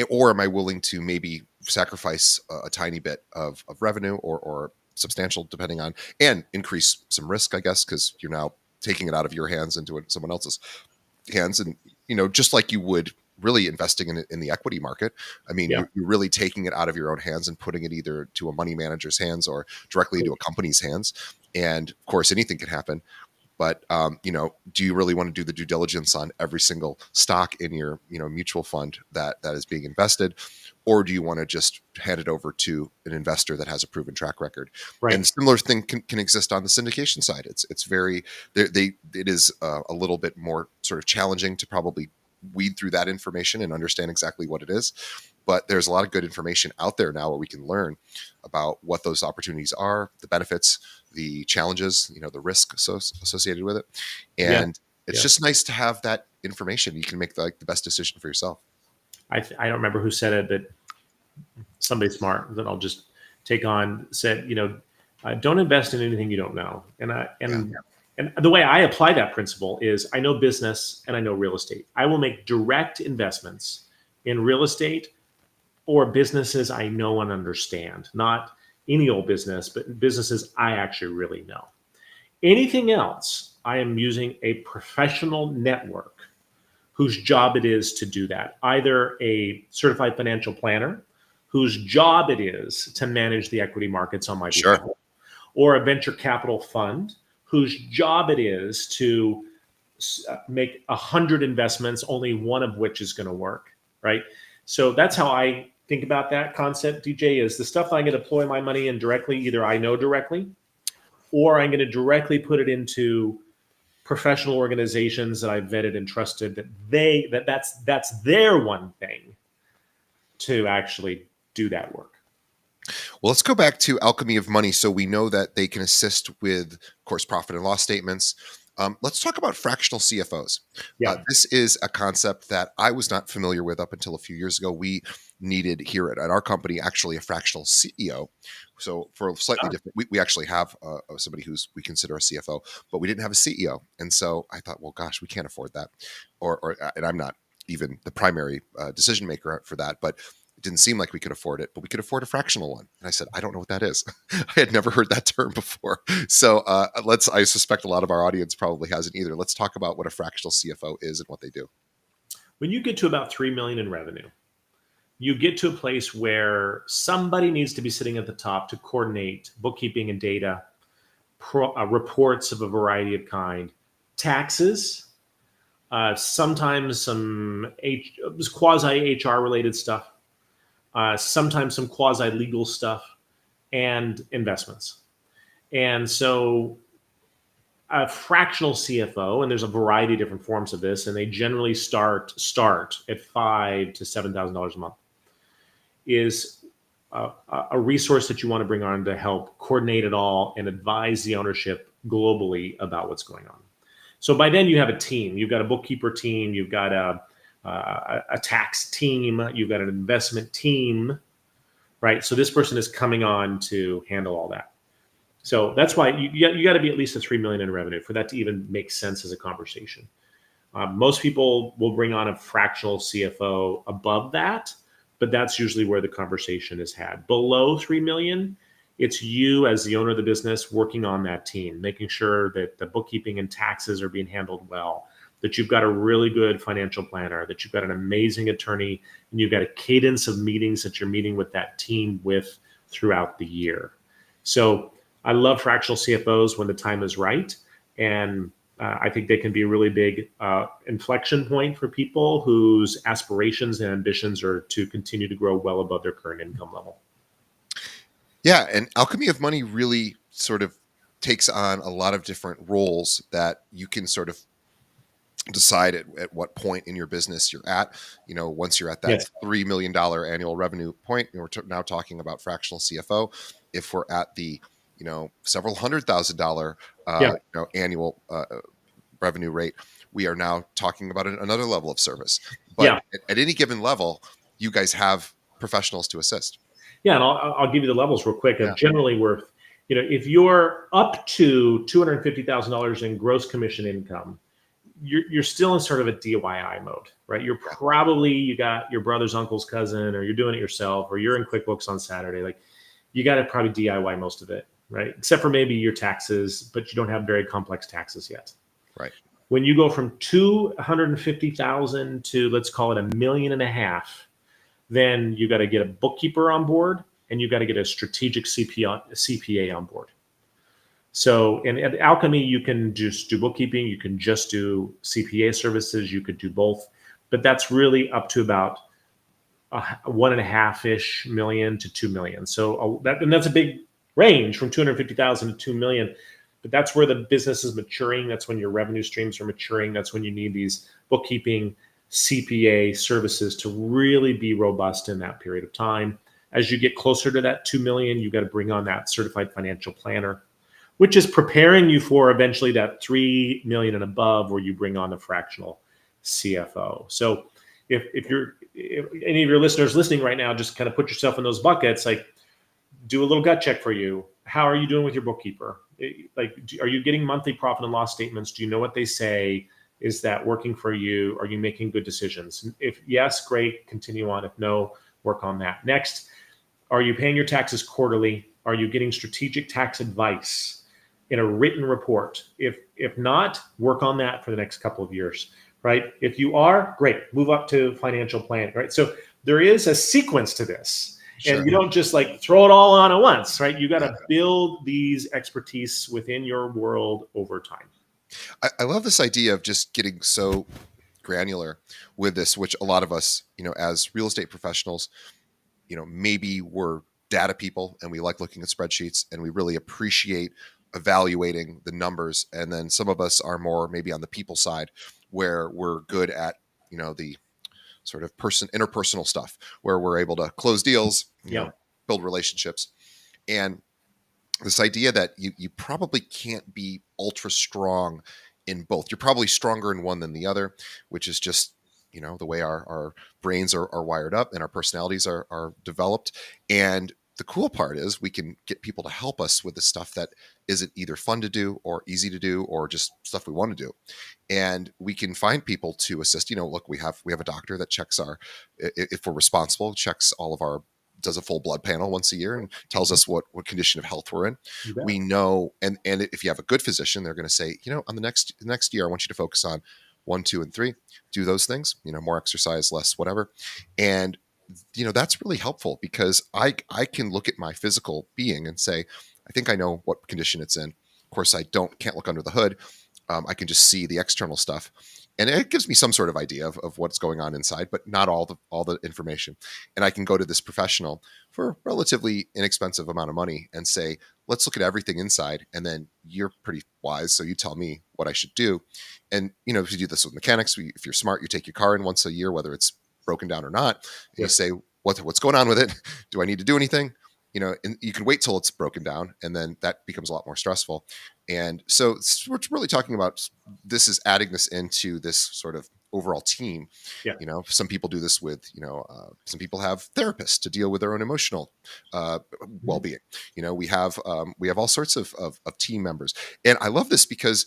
Or am I willing to maybe sacrifice a tiny bit of revenue or substantial, depending on, and increase some risk, I guess, because you're now taking it out of your hands into someone else's hands. And, just like you would really investing in the equity market. I mean, you're really taking it out of your own hands and putting it either to a money manager's hands or directly into a company's hands. And of course, anything can happen. But, do you really want to do the due diligence on every single stock in your, mutual fund that is being invested? Or do you want to just hand it over to an investor that has a proven track record? Right. And similar thing can exist on the syndication side. It's very, it is a little bit more sort of challenging to probably weed through that information and understand exactly what it is. But there's a lot of good information out there now where we can learn about what those opportunities are, the benefits, the challenges, the risk associated with it. And it's just nice to have that information. You can make the best decision for yourself. I don't remember who said it, but somebody smart that I'll just take on said, don't invest in anything you don't know. And the way I apply that principle is I know business and I know real estate. I will make direct investments in real estate or businesses I know and understand, not any old business, but businesses I actually really know. Anything else, I am using a professional network whose job it is to do that. Either a certified financial planner whose job it is to manage the equity markets on my behalf, or a venture capital fund whose job it is to make 100 investments, only one of which is going to work, right? So that's how I think about that concept, DJ, is the stuff I'm going to deploy my money in directly. Either I know directly, or I'm going to directly put it into professional organizations that I've vetted and trusted that's their one thing to actually do that work. Well, let's go back to Alchemy of Money. So we know that they can assist with, of course, profit and loss statements. Let's talk about fractional CFOs. Yeah. This is a concept that I was not familiar with up until a few years ago. We needed here at our company actually a fractional CEO. So for a slightly different, we actually have somebody we consider a CFO, but we didn't have a CEO. And so I thought, well, gosh, we can't afford that. And I'm not even the primary decision maker for that, but it didn't seem like we could afford it, but we could afford a fractional one. And I said, I don't know what that is. I had never heard that term before. So I suspect a lot of our audience probably hasn't either. Let's talk about what a fractional CFO is and what they do. When you get to about 3 million in revenue, you get to a place where somebody needs to be sitting at the top to coordinate bookkeeping and data, reports of a variety of kind, taxes, sometimes some quasi HR related stuff, sometimes some quasi legal stuff, and investments. And so a fractional CFO, and there's a variety of different forms of this, and they generally start at $5,000 to $7,000 a month, is a resource that you want to bring on to help coordinate it all and advise the ownership globally about what's going on. So by then you have a team. You've got a bookkeeper team. You've got a tax team. You've got an investment team, right? So this person is coming on to handle all that. So that's why you got to be at least a 3 million in revenue for that to even make sense as a conversation. Most people will bring on a fractional CFO above that, but that's usually where the conversation is had. Below 3 million, it's you as the owner of the business working on that team, making sure that the bookkeeping and taxes are being handled well, that you've got a really good financial planner, that you've got an amazing attorney, and you've got a cadence of meetings that you're meeting with that team with throughout the year. So I love fractional CFOs when the time is right. And I think they can be a really big inflection point for people whose aspirations and ambitions are to continue to grow well above their current income level. Yeah, and Alchemy of Money really sort of takes on a lot of different roles that you can sort of decide at what point in your business you're at. Once you're at that $3 million annual revenue point, we're now talking about fractional CFO. If we're at the several $100,000 annual revenue rate, we are now talking about another level of service. But at any given level, you guys have professionals to assist. Yeah, and I'll give you the levels real quick. Generally worth, if you're up to $250,000 in gross commission income, you're still in sort of a DIY mode, right? You're probably, you got your brother's uncle's cousin, or you're doing it yourself, or you're in QuickBooks on Saturday. Like, you got to probably DIY most of it, right? Except for maybe your taxes, but you don't have very complex taxes yet. Right. When you go from 250,000 to, let's call it $1.5 million, then you got to get a bookkeeper on board, and you got to get a strategic CPA on board. So at Alchemy, you can just do bookkeeping, you can just do CPA services, you could do both, but that's really up to about $1.5 million to $2 million. So that's a big range from 250,000 to 2 million. But that's where the business is maturing. That's when your revenue streams are maturing. That's when you need these bookkeeping, CPA services to really be robust in that period of time. As you get closer to that 2 million, you've got to bring on that certified financial planner, which is preparing you for eventually that 3 million and above, where you bring on the fractional CFO. So if any of your listeners listening right now, just kind of put yourself in those buckets, like, do a little gut check for you. How are you doing with your bookkeeper? Like, are you getting monthly profit and loss statements? Do you know what they say? Is that working for you? Are you making good decisions? If yes, great, continue on. If no, work on that. Next, are you paying your taxes quarterly? Are you getting strategic tax advice in a written report? If not, work on that for the next couple of years, right? If you are, great, move up to financial planning, right? So there is a sequence to this. Sure. And you don't just like throw it all on at once, right? You got to build these expertise within your world over time. I love this idea of just getting so granular with this, which a lot of us, as real estate professionals, maybe we're data people and we like looking at spreadsheets and we really appreciate evaluating the numbers. And then some of us are more maybe on the people side where we're good at, the sort of interpersonal stuff where we're able to close deals, build relationships. And this idea that you probably can't be ultra strong in both. You're probably stronger in one than the other, which is just, the way our brains are wired up and our personalities are developed. And the cool part is we can get people to help us with the stuff that isn't either fun to do or easy to do or just stuff we want to do. And we can find people to assist. Look, we have a doctor that checks if we're responsible, checks all of our, does a full blood panel once a year and tells us what condition of health we're in. We know, and if you have a good physician, they're going to say, on the next year, I want you to focus on 1, 2, and 3. Do those things, more exercise, less whatever. And, that's really helpful because I can look at my physical being and say, I think I know what condition it's in. Of course, I can't look under the hood. I can just see the external stuff. And it gives me some sort of idea of what's going on inside, but not all the information. And I can go to this professional for a relatively inexpensive amount of money and say, let's look at everything inside. And then you're pretty wise, so you tell me what I should do. And, if you do this with mechanics, if you're smart, you take your car in once a year, whether it's broken down or not. And you say, what's going on with it? Do I need to do anything? And you can wait till it's broken down, and then that becomes a lot more stressful. And so we're really talking about, this is adding this into this sort of overall team. Yeah. Some people do this with, some people have therapists to deal with their own emotional well-being. We have all sorts of team members. And I love this because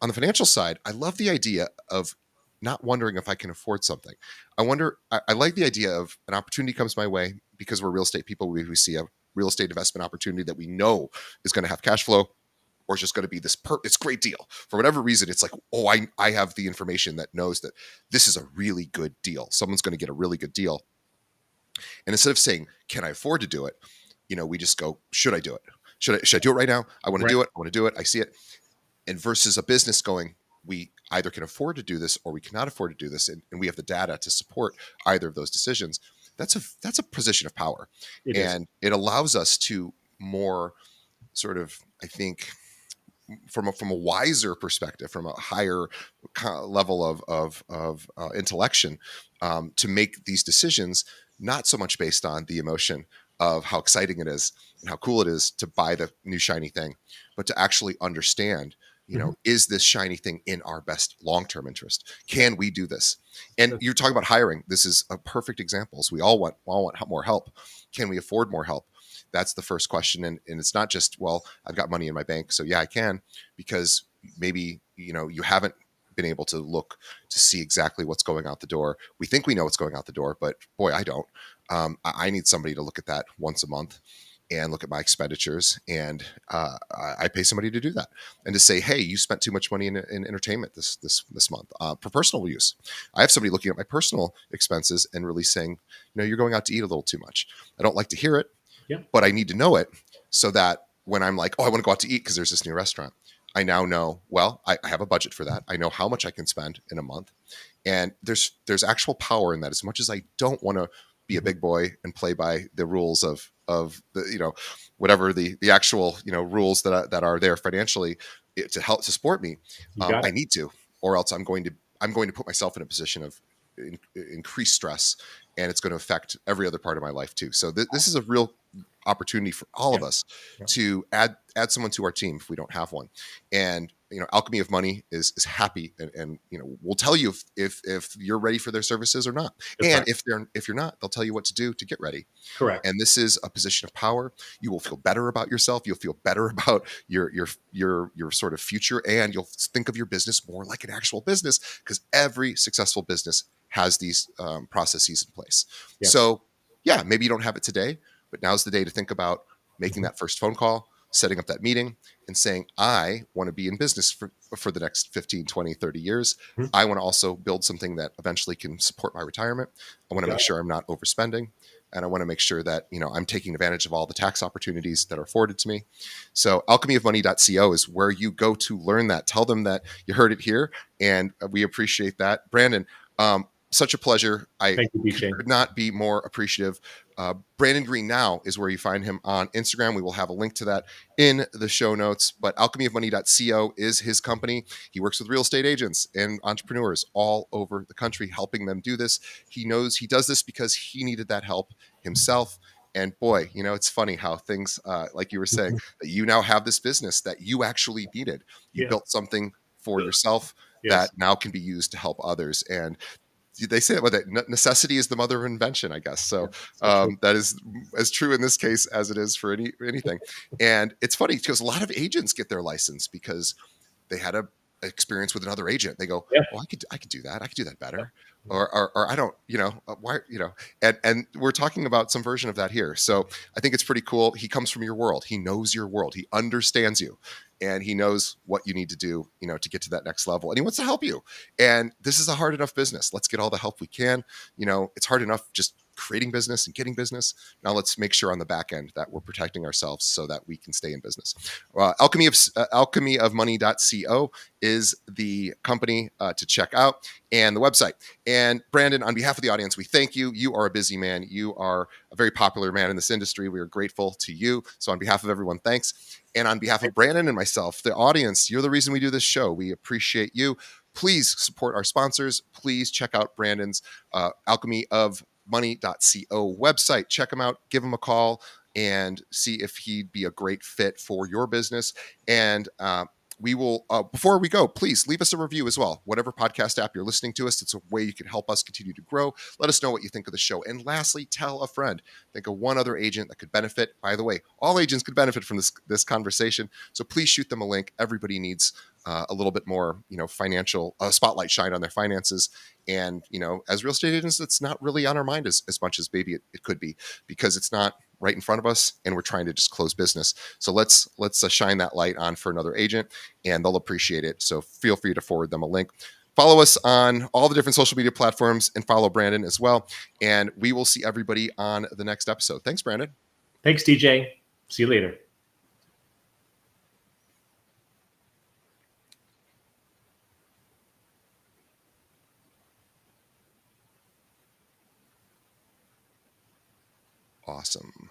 on the financial side, I love the idea of not wondering if I can afford something. I like the idea of an opportunity comes my way because we're real estate people. We see a real estate investment opportunity that we know is going to have cash flow, or it's just going to be it's great deal. For whatever reason, it's like, oh, I have the information that knows that this is a really good deal. Someone's going to get a really good deal. And instead of saying, can I afford to do it? We just go, should I do it? Should I do it right now? I want to do it. I want to do it. I see it. And versus a business going, we either can afford to do this or we cannot afford to do this. And we have the data to support either of those decisions. That's a position of power. It allows us to more sort of, I think, from a wiser perspective, from a higher level of intellection, to make these decisions, not so much based on the emotion of how exciting it is and how cool it is to buy the new shiny thing, but to actually understand, is this shiny thing in our best long-term interest? Can we do this? And you're talking about hiring. This is a perfect example. So we all want more help. Can we afford more help? That's the first question. And it's not just, well, I've got money in my bank, so yeah, I can, because maybe, you haven't been able to look to see exactly what's going out the door. We think we know what's going out the door, but boy, I don't. I need somebody to look at that once a month and look at my expenditures. And I pay somebody to do that and to say, hey, you spent too much money in entertainment this month for personal use. I have somebody looking at my personal expenses and really saying, you're going out to eat a little too much. I don't like to hear it, but I need to know it so that when I'm like, oh, I want to go out to eat because there's this new restaurant, I now know, well, I have a budget for that. I know how much I can spend in a month. And there's actual power in that. As much as I don't want to be a big boy and play by the rules of the, whatever the actual, rules that are there financially to help to support me, I need to, or else I'm going to put myself in a position of increased stress, and it's going to affect every other part of my life too. So this is a real opportunity for all of us to add someone to our team if we don't have one. And Alchemy of Money is happy and we'll tell you if you're ready for their services or not. And if you're not, they'll tell you what to do to get ready. Correct. And this is a position of power. You will feel better about yourself. You'll feel better about your sort of future, and you'll think of your business more like an actual business, because every successful business has these processes in place. Yes. So yeah, maybe you don't have it today, but now's the day to think about making that first phone call, setting up that meeting, and saying, I want to be in business for the next 15, 20, 30 years. Mm-hmm. I want to also build something that eventually can support my retirement. I want to make sure I'm not overspending. And I want to make sure that, I'm taking advantage of all the tax opportunities that are afforded to me. So alchemyofmoney.co is where you go to learn that. Tell them that you heard it here, and we appreciate that. Brandon, such a pleasure. I Thank you, BJ. could not be more appreciative. Brandon Green Now is where you find him on Instagram. We will have a link to that in the show notes. But alchemyofmoney.co is his company. He works with real estate agents and entrepreneurs all over the country, helping them do this. He knows he does this because he needed that help himself. And boy, it's funny how things, like you were saying, that you now have this business that you actually needed. You Yeah. built something for yourself Yes. that now can be used to help others. And they say that necessity is the mother of invention, I guess. So that is as true in this case as it is for anything. And it's funny because a lot of agents get their license because they had a experience with another agent. They go, Yeah. well, I could do that. I could do that better. Or I don't, why, and we're talking about some version of that here. So I think it's pretty cool. He comes from your world. He knows your world. He understands you, and he knows what you need to do, to get to that next level. And he wants to help you. And this is a hard enough business. Let's get all the help we can. It's hard enough just creating business and getting business. Now let's make sure on the back end that we're protecting ourselves so that we can stay in business. Alchemyofmoney.co is the company to check out, and the website. And Brandon, on behalf of the audience, we thank you. You are a busy man. You are a very popular man in this industry. We are grateful to you. So on behalf of everyone, thanks. And on behalf of Brandon and myself, the audience, you're the reason we do this show. We appreciate you. Please support our sponsors. Please check out Brandon's alchemyofmoney.co website. Check him out. Give him a call and see if he'd be a great fit for your business. And we will, before we go, please leave us a review as well. Whatever podcast app you're listening to us, it's a way you can help us continue to grow. Let us know what you think of the show. And lastly, tell a friend. Think of one other agent that could benefit. By the way, all agents could benefit from this conversation. So please shoot them a link. Everybody needs a little bit more, financial spotlight shine on their finances. And, as real estate agents, it's not really on our mind as much as maybe it could be, because it's not right in front of us and we're trying to just close business. So let's shine that light on for another agent, and they'll appreciate it. So feel free to forward them a link. Follow us on all the different social media platforms and follow Brandon as well. And we will see everybody on the next episode. Thanks, Brandon. Thanks, DJ. See you later. Awesome.